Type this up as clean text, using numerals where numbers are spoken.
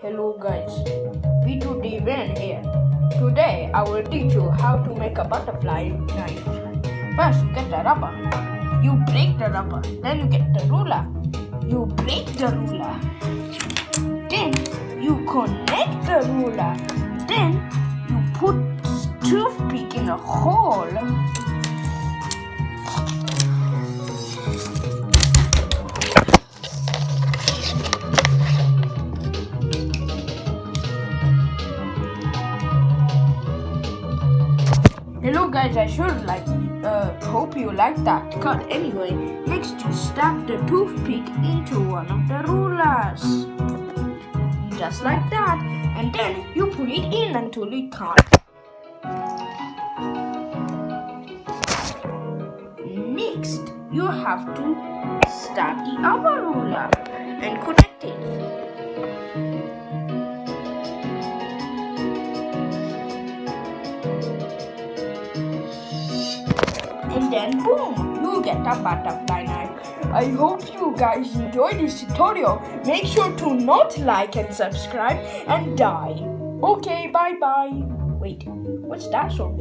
Hello guys, V2dFyn's here. Today I will teach you how to make a butterfly knife. First you get the rubber. You break the rubber. Then you get the ruler. You break the ruler. Then you connect the ruler. Then you put toothpick in a hole. Hello guys, I hope you like that cut. Anyway, next you stab the toothpick into one of the rulers. Just like that. And then you pull it in until it can't. Next, you have to stab the other ruler and connect it. And then boom, you get a butterfly knife. I hope you guys enjoyed this tutorial. Make sure to not like and subscribe and die. Okay, bye bye. Wait, what's that song?